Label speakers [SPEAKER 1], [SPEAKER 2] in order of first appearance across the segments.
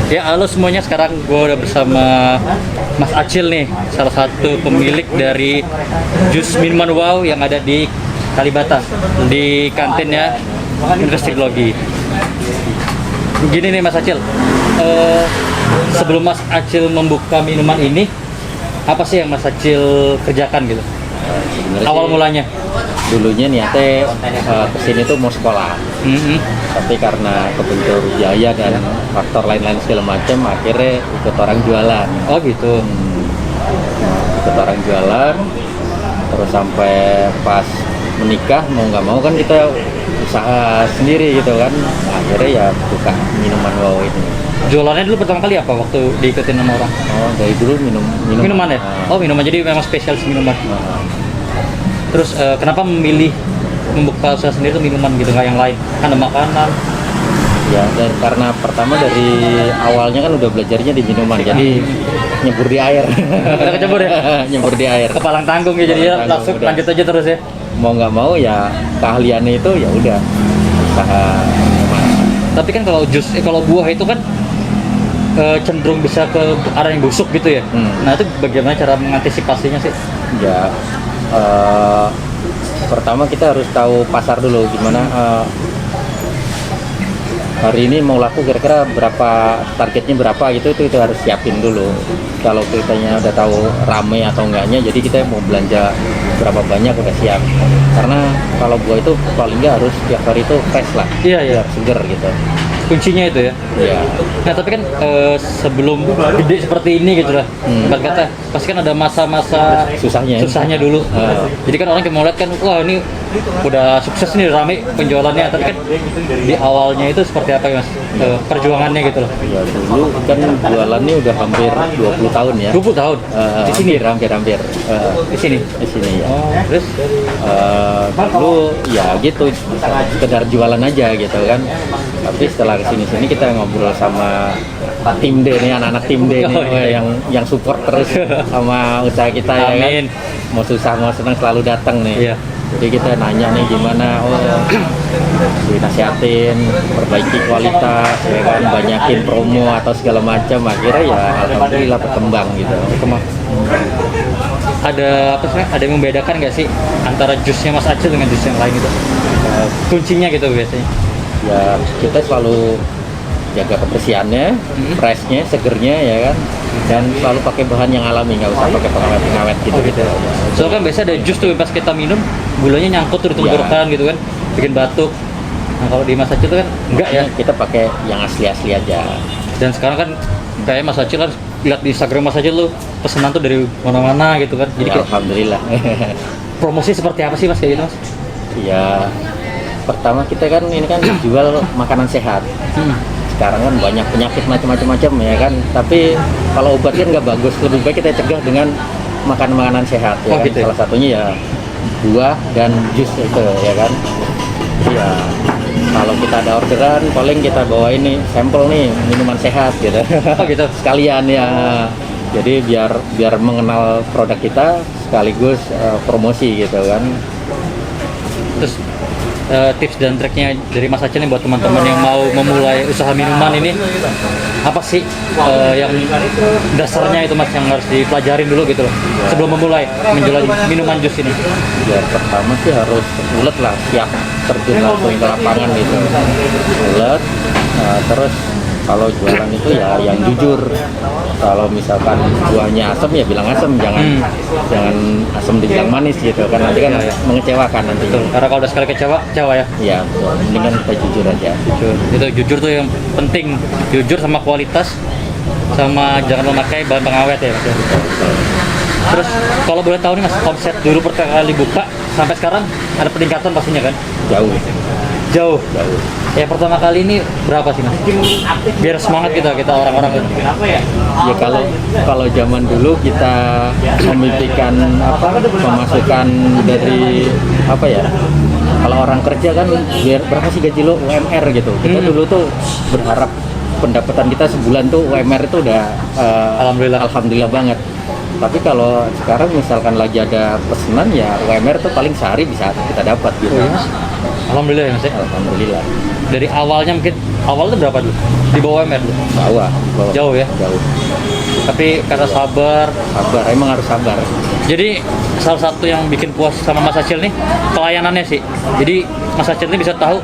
[SPEAKER 1] Ya, halo semuanya. Sekarang gue udah bersama Mas Acil nih, salah satu pemilik dari jus minuman wow yang ada di Kalibata, di kantinnya Universitas Teknologi. Gini nih Mas Acil, sebelum Mas Acil membuka minuman ini, apa sih yang Mas Acil kerjakan gitu?
[SPEAKER 2] Sebenarnya
[SPEAKER 1] Awal
[SPEAKER 2] sih,
[SPEAKER 1] mulanya?
[SPEAKER 2] dulunya niatnya kesini tuh mau sekolah, tapi karena kebentur biaya dan faktor lain-lain segala macam, akhirnya ikut orang jualan.
[SPEAKER 1] Oh gitu.
[SPEAKER 2] Ikut orang jualan, terus sampai pas menikah mau nggak mau kan kita usaha sendiri gitu kan, akhirnya ya buka minuman wow ini.
[SPEAKER 1] Jualannya dulu pertama kali apa waktu diikutin sama orang?
[SPEAKER 2] Oh, dari dulu
[SPEAKER 1] Minuman ya? Oh minuman, jadi memang spesialis minuman.
[SPEAKER 2] Nah,
[SPEAKER 1] Terus kenapa memilih membuka usaha sendiri tuh minuman gitu, nggak yang lain? Kan ada makanan.
[SPEAKER 2] ya, dan karena pertama dari awalnya kan udah belajarnya di minuman, jadi nyebur di air.
[SPEAKER 1] Udah kecebur ya?
[SPEAKER 2] Nyebur di air.
[SPEAKER 1] Kepalang tanggung ya, jadi ya
[SPEAKER 2] Kepalang tanggung,
[SPEAKER 1] langsung
[SPEAKER 2] udah.
[SPEAKER 1] lanjut aja terus ya.
[SPEAKER 2] Mau nggak mau ya keahliannya itu ya udah usaha minuman.
[SPEAKER 1] Tapi kan kalau jus, kalau buah itu kan cenderung bisa ke arah yang busuk gitu ya. Nah itu bagaimana cara mengantisipasinya sih?
[SPEAKER 2] Ya, pertama kita harus tahu pasar dulu gimana. Hari ini mau laku kira-kira berapa, targetnya berapa gitu, itu harus siapin dulu. Kalau kitanya udah tahu rame atau enggaknya, jadi kita mau belanja berapa banyak udah siap. Karena kalau buah itu paling nggak harus tiap hari itu fresh lah,
[SPEAKER 1] Iya, iya.
[SPEAKER 2] biar seger gitu.
[SPEAKER 1] Kuncinya itu ya.
[SPEAKER 2] Ya,
[SPEAKER 1] Nah tapi kan sebelum gede seperti ini gitu lah, ibarat kata pasti kan ada masa-masa
[SPEAKER 2] susahnya
[SPEAKER 1] dulu.
[SPEAKER 2] Ah.
[SPEAKER 1] Jadi kan orang mau lihat kan, wah ini udah sukses nih, rame penjualannya. Tapi kan di awalnya itu seperti apa ya Mas? Perjuangannya gitu loh.
[SPEAKER 2] ya dulu kan jualan ini udah hampir 20 tahun ya.
[SPEAKER 1] 20 tahun di sini,
[SPEAKER 2] hampir
[SPEAKER 1] di sini.
[SPEAKER 2] di sini ya.
[SPEAKER 1] Oh, terus
[SPEAKER 2] Dulu ya gitu, sekedar jualan aja gitu kan. Tapi setelah kesini-sini kita ngobrol sama tim D nih, anak-anak tim D nih,
[SPEAKER 1] Oh, iya.
[SPEAKER 2] yang support terus sama usaha kita ya kan.
[SPEAKER 1] Amin.
[SPEAKER 2] Mau susah mau senang selalu datang nih.
[SPEAKER 1] Iya.
[SPEAKER 2] Jadi kita nanya nih gimana, dinasihatin, perbaiki kualitas, ya kan, banyakin promo atau segala macam. Akhirnya ya alhamdulillah berkembang gitu.
[SPEAKER 1] Ada apa sih? Ada yang membedakan nggak sih antara jusnya Mas Acil dengan jus yang lain itu? Kuncinya gitu biasanya.
[SPEAKER 2] Ya kita selalu jaga kebersihannya, freshnya, segernya ya kan, dan selalu pakai bahan yang alami, nggak usah pakai pengawet-pengawet gitu.
[SPEAKER 1] Oh gitu. Soalnya kan biasa ada jus tuh pas kita minum gulanya nyangkut tuh di tenggorokan gitu kan, bikin batuk. Nah kalau di Mas Acil tuh kan enggak ya.
[SPEAKER 2] Kita pakai yang asli-asli aja.
[SPEAKER 1] Dan sekarang kan kayak Mas Acil kan lihat di Instagram Mas Acil tuh pesanan tuh dari mana-mana gitu kan. Jadi
[SPEAKER 2] Ya,
[SPEAKER 1] kayak
[SPEAKER 2] alhamdulillah.
[SPEAKER 1] promosi seperti apa sih Mas kayak gitu Mas?
[SPEAKER 2] Ya pertama kita kan ini kan jual makanan sehat. Sekarang kan banyak penyakit macam-macam ya kan. Tapi kalau obat kan nggak bagus. Lebih baik kita cegah dengan makan makanan sehat. Ya
[SPEAKER 1] Oh,
[SPEAKER 2] kan?
[SPEAKER 1] gitu ya?
[SPEAKER 2] Salah satunya ya buah dan jus itu ya kan. Ya kalau kita ada orderan paling kita bawa ini sampel nih minuman sehat gitu.
[SPEAKER 1] Oh gitu.
[SPEAKER 2] Sekalian ya. Jadi biar mengenal produk kita sekaligus promosi gitu kan.
[SPEAKER 1] Terus tips dan triknya dari Mas Acil nih buat teman-teman yang mau memulai usaha minuman ini, apa sih yang dasarnya itu Mas yang harus dipelajarin dulu gitu loh sebelum memulai menjual minuman jus ini?
[SPEAKER 2] Ya pertama sih harus ulet lah, siap terjun langsung ke lapangan gitu, ulet. Terus kalau jualan itu ya yang jujur. Kalau misalkan buahnya asam ya bilang asam, jangan asam dibilang manis gitu kan, nanti kan mengecewakan nanti.
[SPEAKER 1] Betul. Karena kalau udah sekali kecewa ya.
[SPEAKER 2] Ya mendingan kita jujur aja.
[SPEAKER 1] Jujur. Itu jujur tuh yang penting. Jujur sama kualitas, sama jangan memakai bahan pengawet ya Mas. Terus kalau boleh tahu nih Mas, omset dulu pertama kali buka sampai sekarang ada peningkatan pastinya kan?
[SPEAKER 2] Jauh.
[SPEAKER 1] Ya pertama kali ini berapa sih Mas? Biar semangat kita orang-orang.
[SPEAKER 2] Ya kalau zaman dulu kita memimpikan pemasukan dari apa ya? Kalau orang kerja kan biar berapa sih gaji lo UMR gitu. Kita dulu tuh berharap pendapatan kita sebulan tuh UMR itu udah alhamdulillah banget. Tapi kalau sekarang misalkan lagi ada pesanan ya UMR tuh paling sehari bisa kita dapat gitu.
[SPEAKER 1] Alhamdulillah ya Mas ya.
[SPEAKER 2] Alhamdulillah.
[SPEAKER 1] Dari awalnya mungkin awalnya berapa dulu? Di bawah UMR dulu.
[SPEAKER 2] Bawah.
[SPEAKER 1] Jauh ya.
[SPEAKER 2] Jauh.
[SPEAKER 1] Tapi kata sabar.
[SPEAKER 2] Sabar, emang harus sabar.
[SPEAKER 1] Jadi salah satu yang bikin puas sama Mas Acil nih pelayanannya sih. Jadi Mas Acil ini bisa tahu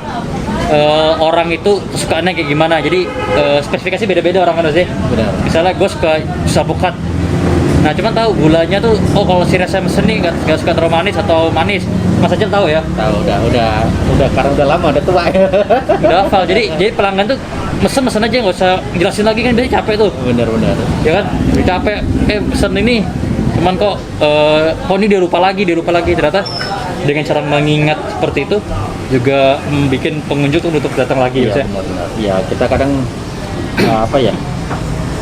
[SPEAKER 1] orang itu kesukaannya kayak gimana. Jadi spesifikasi beda-beda orang kan sih.
[SPEAKER 2] Benar.
[SPEAKER 1] Misalnya gue suka jus alpukat. Nah cuman tahu gulanya tuh, oh kalau si rasa mesen nih nggak suka terlalu manis atau manis. Mas Acil tahu ya.
[SPEAKER 2] Tahu udah karena udah lama, udah tua.
[SPEAKER 1] Udah hafal. Jadi pelanggan tuh mesen aja, nggak usah jelasin lagi kan, biasanya capek tuh.
[SPEAKER 2] Bener.
[SPEAKER 1] Ya kan, udah capek. Pesen ini, cuman kok ini dia lupa lagi. Ternyata dengan cara mengingat seperti itu juga membuat pengunjung tuh untuk datang lagi.
[SPEAKER 2] Iya, benar. Ya kita kadang apa ya,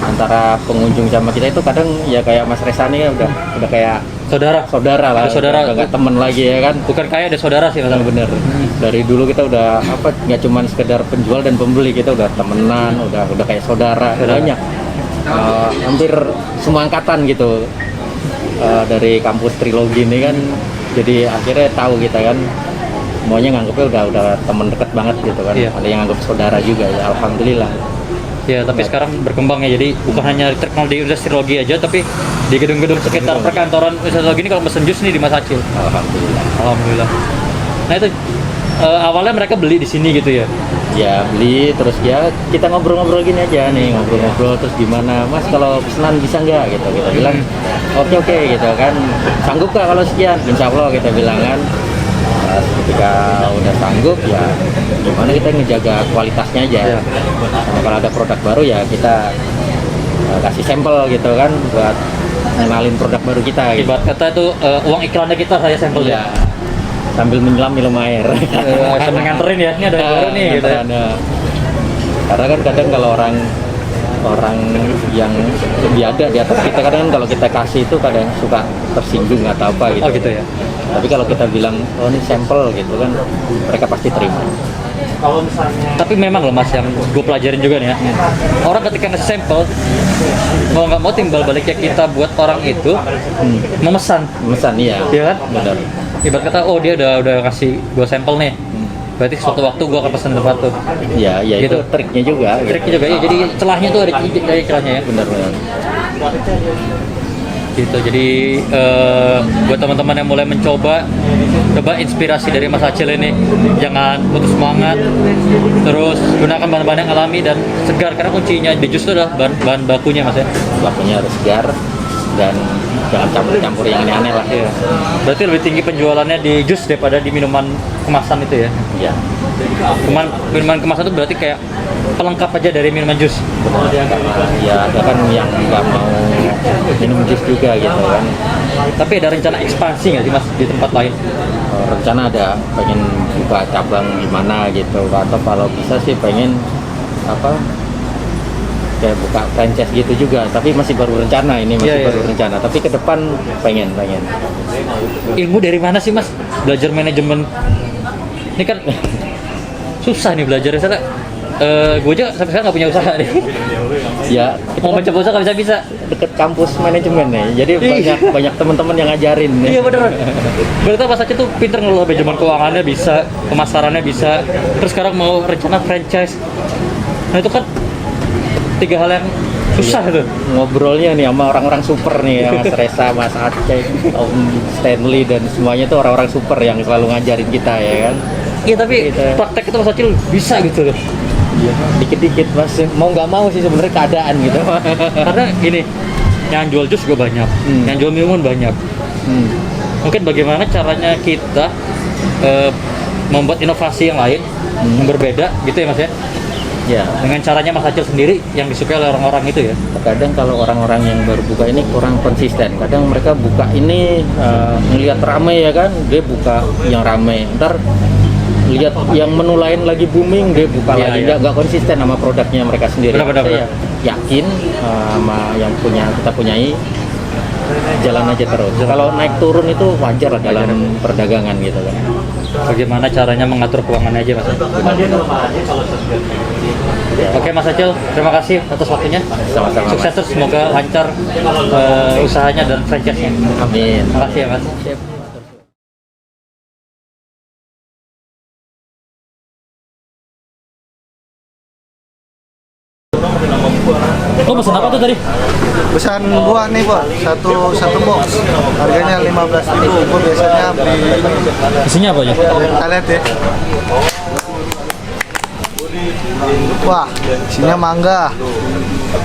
[SPEAKER 2] antara pengunjung sama kita itu kadang ya kayak Mas Resani ya udah kayak saudara lah, udah nggak temen lagi ya kan.
[SPEAKER 1] Bukan kayak ada saudara sih Mas.
[SPEAKER 2] Bener. Dari dulu kita udah apa, nggak cuma sekedar penjual dan pembeli, kita udah temenan, udah kayak saudara. Banyak hampir semua angkatan gitu dari kampus Trilogi ini kan, jadi akhirnya tahu kita kan, semuanya nganggepnya udah temen deket banget gitu kan.
[SPEAKER 1] Iya.
[SPEAKER 2] Ada yang nganggep saudara juga ya, alhamdulillah.
[SPEAKER 1] Ya, tapi sekarang berkembang ya, jadi bukan hanya terkenal di industri logi aja, tapi di gedung-gedung sekitar perkantoran industri logi ini kalau pesen jus nih di Mas Acil. Alhamdulillah. Nah itu awalnya mereka beli di sini gitu ya?
[SPEAKER 2] Ya beli, terus ya kita ngobrol-ngobrol gini aja nih, ngobrol-ngobrol terus gimana, Mas kalau pesanan bisa nggak gitu, kita bilang oke gitu kan, sanggup nggak kalau sekian, insya Allah kita bilang kan. Ketika udah sanggup ya gimana kita ngejaga kualitasnya aja. Sama kalau ada produk baru ya kita kasih sampel gitu kan, buat ngenalin produk baru kita gitu.
[SPEAKER 1] Ibarat kata itu uang iklannya kita, saya sampel ya.
[SPEAKER 2] Sambil menyelam minum air.
[SPEAKER 1] Sambil nganterin ya, ini ada yang baru nih gitu ya.
[SPEAKER 2] Karena kan kadang kalau orang yang lebih ada di atas kita, kadang kan kalau kita kasih itu kadang suka tersinggung atau apa gitu.
[SPEAKER 1] Oh gitu ya.
[SPEAKER 2] Tapi kalau kita bilang, oh ini sampel gitu kan, mereka pasti terima.
[SPEAKER 1] Tapi memang loh Mas, yang gue pelajarin juga nih ya, orang ketika ngasih sampel, mau nggak mau timbal baliknya kita buat orang itu memesan.
[SPEAKER 2] Memesan iya.
[SPEAKER 1] Iya kan?
[SPEAKER 2] Benar.
[SPEAKER 1] Ibarat kata, oh dia udah kasih gue sampel nih, berarti suatu waktu gue akan pesan tempat tuh.
[SPEAKER 2] Iya
[SPEAKER 1] Gitu.
[SPEAKER 2] itu triknya juga.
[SPEAKER 1] Triknya juga ya, jadi celahnya tuh ada celahnya ya.
[SPEAKER 2] Benar.
[SPEAKER 1] Gitu. Jadi buat teman-teman yang mulai mencoba, coba inspirasi dari Mas Acil ini, jangan putus semangat, terus gunakan bahan-bahan yang alami dan segar, karena kuncinya di jus itu adalah bahan bakunya Mas ya.
[SPEAKER 2] Bakunya harus segar dan jangan campur-campur yang aneh-aneh lah.
[SPEAKER 1] Iya. Berarti lebih tinggi penjualannya di jus daripada di minuman kemasan itu ya.
[SPEAKER 2] Iya.
[SPEAKER 1] Minuman kemasan itu berarti kayak pelengkap aja dari minuman jus.
[SPEAKER 2] Ya ada kan yang nggak mau minum jus juga gitu kan.
[SPEAKER 1] Tapi ada rencana ekspansi nggak sih Mas di tempat lain?
[SPEAKER 2] Rencana ada, pengen buka cabang di mana gitu, atau kalau bisa sih pengen apa, kayak buka franchise gitu juga, tapi masih baru rencana ini, baru rencana, tapi ke depan pengen.
[SPEAKER 1] Ilmu dari mana sih Mas? Belajar manajemen ini kan susah nih belajarnya, soalnya gue aja sampai sekarang nggak punya usaha nih.
[SPEAKER 2] Ya
[SPEAKER 1] Mau mencoba usaha nggak bisa.
[SPEAKER 2] Deket kampus manajemen nih, jadi banyak teman-teman yang ngajarin nih.
[SPEAKER 1] Iya bener. Berarti Mas Acil tuh pinter ngelola manajemen keuangannya bisa, pemasarannya bisa, terus sekarang mau rencana franchise. Nah itu kan tiga hal yang susah tuh.
[SPEAKER 2] Ngobrolnya nih sama orang-orang super nih, ya, Mas Resa, Mas Aceh, Om Stanley, dan semuanya tuh orang-orang super yang selalu ngajarin kita ya kan.
[SPEAKER 1] Iya tapi praktek itu Mas Acil bisa gitu loh.
[SPEAKER 2] Iya, dikit-dikit Mas, mau nggak mau sih sebenarnya keadaan gitu.
[SPEAKER 1] Karena gini, yang jual jus juga banyak, yang jual minuman banyak. Mungkin bagaimana caranya kita membuat inovasi yang lain, yang berbeda gitu ya Mas ya.
[SPEAKER 2] Ya,
[SPEAKER 1] Dengan caranya Mas Acil sendiri yang disukai oleh orang-orang itu ya.
[SPEAKER 2] kadang kalau orang-orang yang baru buka ini kurang konsisten. Kadang mereka buka ini ngelihat rame ya kan, dia buka yang rame. Ntar lihat yang menu lain lagi booming, dia buka
[SPEAKER 1] Iya,
[SPEAKER 2] lagi.
[SPEAKER 1] iya.
[SPEAKER 2] Nggak konsisten sama produknya mereka sendiri.
[SPEAKER 1] Benar.
[SPEAKER 2] Saya yakin sama yang kita punyai, jalan aja terus. Kalau naik turun itu wajar lah dalam perdagangan gitu kan.
[SPEAKER 1] Bagaimana caranya mengatur keuangannya aja Mas. Oke Mas Acil, terima kasih atas waktunya.
[SPEAKER 2] Sama-sama, Mas.
[SPEAKER 1] Sukses terus, semoga lancar usahanya dan franchise-nya.
[SPEAKER 2] Amin.
[SPEAKER 1] Terima kasih ya Mas.
[SPEAKER 2] Siap.
[SPEAKER 1] Lo pesan apa tuh tadi?
[SPEAKER 3] Pesan buah nih, Pak. Satu box. Harganya 15.000. Gua biasanya beli
[SPEAKER 1] Isinya apa aja?
[SPEAKER 3] kita lihat ya. Wah, isinya mangga.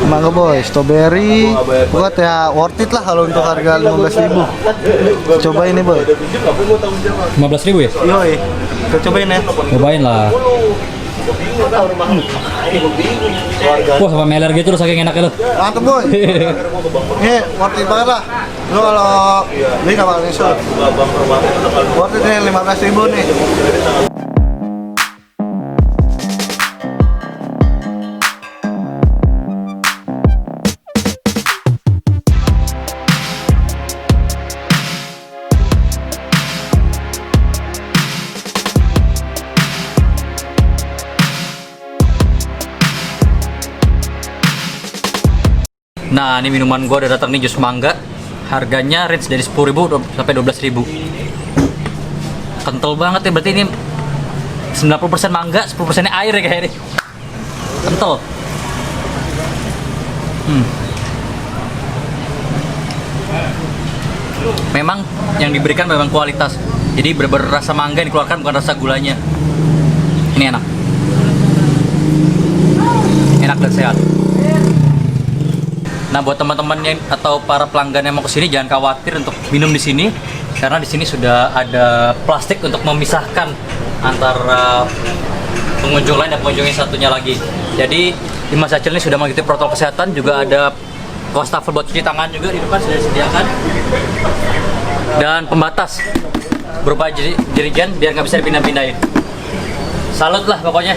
[SPEAKER 3] Mangga boy, strawberry. Buat ya worth it lah kalau untuk harga 15.000. Coba ini boy.
[SPEAKER 1] 15.000 ya?
[SPEAKER 3] Yoi. Kita cobain ya.
[SPEAKER 1] Cobain lah. Wah, sama meler gitu loh, saking enaknya lo.
[SPEAKER 3] Mantep boy. Ini worth it banget lah. Lu kalau beli nggak bakal nyesel. Worth it nih 15.000 nih.
[SPEAKER 1] Nah, ini minuman gua udah datang nih, jus mangga. Harganya range dari 10.000 sampai 12.000. Kental banget ya, berarti ini 90% mangga, 10% air ya kayaknya. Kental. Memang yang diberikan memang kualitas. Jadi bener-bener rasa mangga yang dikeluarkan, bukan rasa gulanya. Ini enak. Enak dan sehat. Nah, buat teman-teman yang atau para pelanggan yang mau kesini, jangan khawatir untuk minum di sini, karena di sini sudah ada plastik untuk memisahkan antara pengunjung lain dan pengunjung yang satunya lagi. Jadi di Mas Acil ini sudah mengikuti protokol kesehatan, juga ada wastafel buat cuci tangan juga di depan sudah disediakan, dan pembatas berupa jerigen biar nggak bisa dipindah-pindahin. Salut lah pokoknya.